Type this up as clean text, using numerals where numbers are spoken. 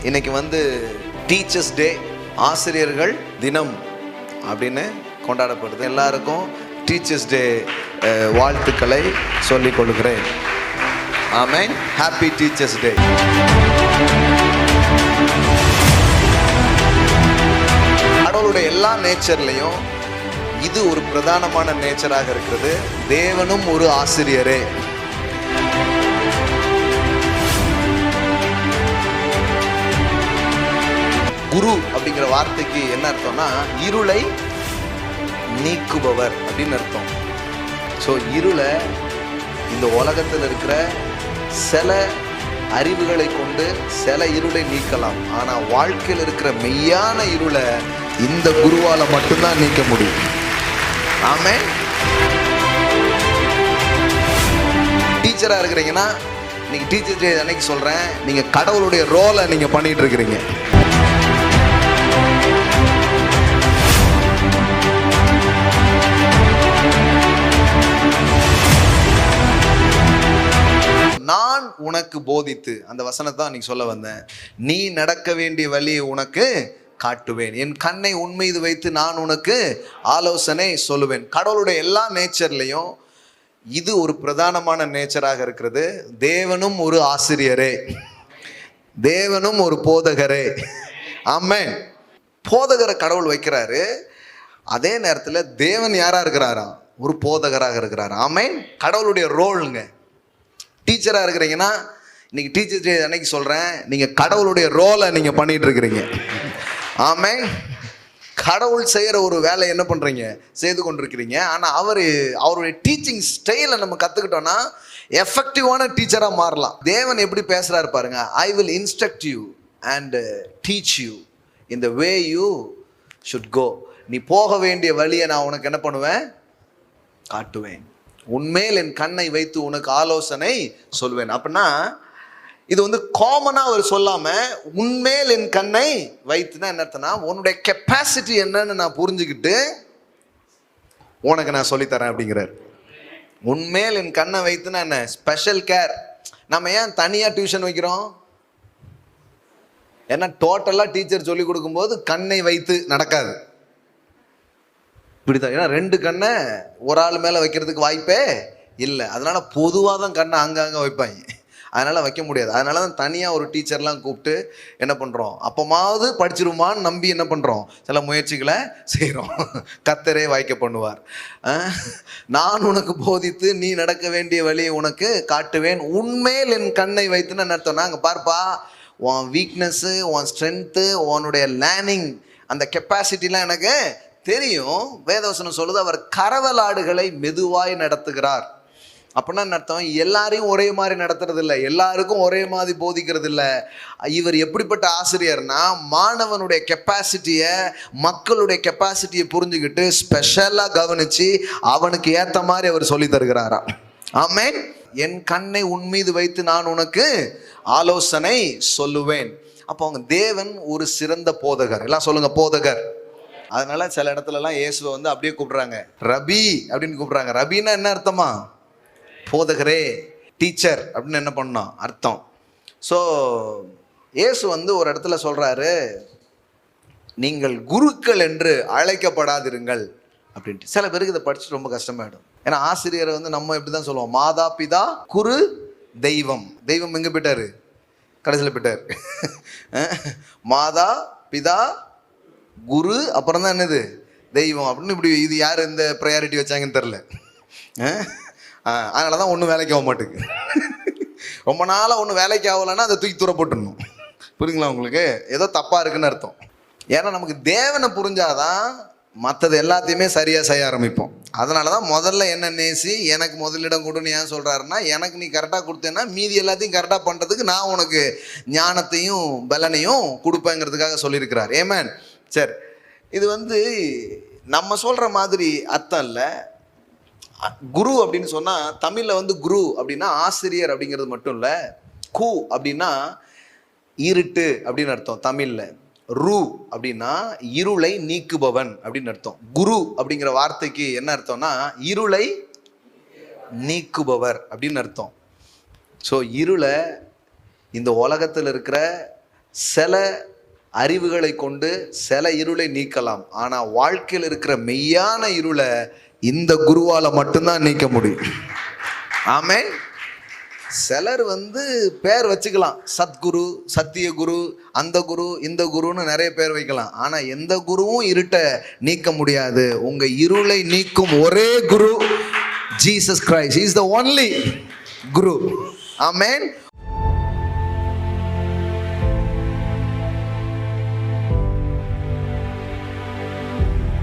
இன்னைக்கு வந்து teachers day, ஆசிரியர்கள் தினம் அப்படின்னு கொண்டாடப்படுது. எல்லாருக்கும் டீச்சர்ஸ் டே வாழ்த்துக்களை சொல்லிக் கொள்கிறேன். ஆமென். Happy teachers day. கடவுளுடைய எல்லா நேச்சர்லையும் இது ஒரு பிரதானமான நேச்சராக இருக்கிறது. தேவனும் ஒரு ஆசிரியரே. குரு அப்படிங்கிற வார்த்தைக்கு என்ன அர்த்தம்னா இருளை நீக்குபவர் அப்படின்னு அர்த்தம். ஸோ இருளை இந்த உலகத்தில் இருக்கிற சில அறிவுகளை கொண்டு சில இருளை நீக்கலாம். ஆனால் வாழ்க்கையில் இருக்கிற மெய்யான இருளை இந்த குருவால மட்டும்தான் நீக்க முடியும். ஆமென். டீச்சரா இருக்கிறீங்கன்னா இன்னைக்கு டீச்சர் டே அன்னைக்கு சொல்றேன், நீங்க கடவுளுடைய ரோலை நீங்க பண்ணிட்டு இருக்கிறீங்க. நான் உனக்கு போதித்து, அந்த வசனத்தை தான் நீங்க சொல்ல வந்தேன். நீ நடக்க வேண்டிய வழியை உனக்கு காட்டுவேன், என் கண்ணை உன் மீது வைத்து நான் உனக்கு ஆலோசனை சொல்லுவேன். கடவுளுடைய எல்லா நேச்சர்லையும் இது ஒரு பிரதானமான நேச்சராக இருக்கிறது. தேவனும் ஒரு ஆசிரியரே, தேவனும் ஒரு போதகரே. ஆமென். போதகரை கடவுள் வைக்கிறாரு, அதே நேரத்தில் தேவன் யாரா இருக்கிறாரா? ஒரு போதகராக இருக்கிறார். ஆமென். கடவுளுடைய ரோலுங்க. டீச்சரா இருக்கிறீங்கன்னா இன்னைக்கு டீச்சர் டே அன்னைக்கு சொல்றேன், நீங்க கடவுளுடைய ரோலை நீங்க பண்ணிட்டு இருக்கிறீங்க. ஆமென். கடவுள் செய்யற ஒரு வேலை என்ன பண்றீங்க? செய்து கொண்டிருக்கிறீங்க. ஆனா அவருடைய டீச்சிங் ஸ்டைலை நம்ம கத்துக்கிட்டோம்னா எஃபெக்டிவான டீச்சரா மாறலாம். தேவன் எப்படி பேசுறாரு பாருங்க. I will instruct you and teach you in the way you should go. நீ போக வேண்டிய வழியை நான் உனக்கு என்ன பண்ணுவேன்? காட்டுவேன். உன்மேல் என் கண்ணை வைத்து உனக்கு ஆலோசனை சொல்வேன். அப்படின்னா இது வந்து காமனா அவர் சொல்லாம உன்மேல் என் கண்ணை வைத்துனா என்ன அர்த்தம்னா, உன்னுடைய கெப்பாசிட்டி என்னன்னு நான் புரிஞ்சுக்கிட்டு உனக்கு நான் சொல்லித்தரேன் அப்படிங்கிறார். உன்மேல் என் கண்ணை வைத்துனா என்ன? Special care. நம்ம ஏன் தனியா டியூஷன் வைக்கிறோம்? ஏன்னா டோட்டலா டீச்சர் சொல்லி கொடுக்கும்போது கண்ணை வைத்து நடக்காது. இப்படிதான். ஏன்னா ரெண்டு கண்ணை ஒரு ஆள் மேலே வைக்கிறதுக்கு வாய்ப்பே இல்லை. அதனால பொதுவாக தான் கண்ணை அங்கங்கே வைப்பாங்க. அதனால வைக்க முடியாது. அதனால தான் தனியாக ஒரு டீச்சர்லாம் கூப்பிட்டு என்ன பண்ணுறோம், அப்போமாவது படிச்சிருமான்னு நம்பி என்ன பண்ணுறோம், சில முயற்சிகளை செய்கிறோம். கர்த்தரே வாய்க்க பண்ணுவார். நான் உனக்கு போதித்து நீ நடக்க வேண்டிய வழியை உனக்கு காட்டுவேன், உன்மேல் என் கண்ணை வைத்துன்னு அர்த்தம்னா, அங்கே பார்ப்பா, உன் வீக்னஸ்ஸு, உன் ஸ்ட்ரென்த்து, உன்னுடைய லேர்னிங், அந்த கெப்பாசிட்டிலாம் எனக்கு தெரியும். வேதவசனம் சொல்லுது, அவர் கரவலாடுகளை மெதுவாய் நடத்துகிறார். அப்படின்னா என்ன அர்த்தம்? எல்லாரையும் ஒரே மாதிரி நடத்துறது இல்லை, எல்லாருக்கும் ஒரே மாதிரி போதிக்கிறது இல்லை. இவர் எப்படிப்பட்ட ஆசிரியர்னா, மாணவனுடைய கெப்பாசிட்டியை, மக்களுடைய கெப்பாசிட்டியை புரிஞ்சுக்கிட்டு ஸ்பெஷலாக கவனிச்சு அவனுக்கு ஏற்ற மாதிரி அவர் சொல்லி தருகிறாரா. ஆமென். என் கண்ணை உன் மீது வைத்து நான் உனக்கு ஆலோசனை சொல்லுவேன். அப்போ அவங்க தேவன் ஒரு சிறந்த போதகர். எல்லாம் சொல்லுங்க, போதகர். அதனால சில இடத்துலலாம் இயேசுவை வந்து அப்படியே கூப்பிடுறாங்க, ரபி அப்படின்னு கூப்பிடுறாங்க. ரபின்னா என்ன அர்த்தமா? போதகரே, டீச்சர் அப்படின்னு என்ன பண்ணோம் அர்த்தம். ஸோ இயேசு வந்து ஒரு இடத்துல சொல்றாரு, நீங்கள் குருக்கள் என்று அழைக்கப்படாதிருங்கள் அப்படின்ட்டு. சில பேருக்கு இதை படிச்சுட்டு ரொம்ப கஷ்டமாயிடும். ஏன்னா ஆசிரியரை வந்து நம்ம எப்படி தான் சொல்லுவோம், மாதா பிதா குரு தெய்வம். தெய்வம் எங்கே போயிட்டாரு? கடைசியில் போயிட்டார். மாதா பிதா குரு, அப்புறம் தான் என்னது தெய்வம் அப்படின்னு. இப்படி இது யார் இந்த ப்ரையாரிட்டி வச்சாங்கன்னு தெரில. அதனால தான் ஒன்றும் வேலைக்கு ஆக மாட்டேங்குது. ரொம்ப நாளாக ஒன்றும் வேலைக்கு ஆகலைன்னா அதை தூக்கி தூர போட்டுடணும். புரியுங்களா உங்களுக்கு? ஏதோ தப்பாக இருக்குன்னு அர்த்தம். ஏன்னா நமக்கு தேவனை புரிஞ்சாதான் மற்றது எல்லாத்தையுமே சரியாக செய்ய ஆரம்பிப்போம். அதனால தான் முதல்ல என்ன நேசி, எனக்கு முதலிடம் கொடுன்னு ஏன் சொல்கிறாருன்னா, எனக்கு நீ கரெக்டாக கொடுத்தேன்னா மீதி எல்லாத்தையும் கரெக்டாக பண்ணுறதுக்கு நான் உனக்கு ஞானத்தையும் பலனையும் கொடுப்பேங்கிறதுக்காக சொல்லியிருக்கிறார். ஏமேன். சரி, இது வந்து நம்ம சொல்கிற மாதிரி அர்த்தம் இல்லை. குரு அப்படின்னு சொன்னால் தமிழில் வந்து குரு அப்படின்னா ஆசிரியர் அப்படிங்கிறது மட்டும் இல்லை. கு அப்படின்னா இருட்டு அப்படின்னு அர்த்தம் தமிழில். ரு அப்படின்னா இருளை நீக்குபவன் அப்படின்னு அர்த்தம். குரு அப்படிங்கிற வார்த்தைக்கு என்ன அர்த்தம்னா இருளை நீக்குபவர் அப்படின்னு அர்த்தம். ஸோ இருளை இந்த உலகத்தில் இருக்கிற சில அறிவுகளை கொண்டு சில இருளை நீக்கலாம். ஆனால் வாழ்க்கையில் இருக்கிற மெய்யான இருளை இந்த குருவால் மட்டும்தான் நீக்க முடியும். ஆமென். சிலர் பேர் வச்சுக்கலாம், சத்குரு, சத்திய குரு, அந்த குரு, இந்த குருன்னு நிறைய பேர் வைக்கலாம். ஆனால் எந்த குருவும் இருட்டை நீக்க முடியாது. உங்கள் இருளை நீக்கும் ஒரே குரு Jesus Christ. He is the only guru. Amen.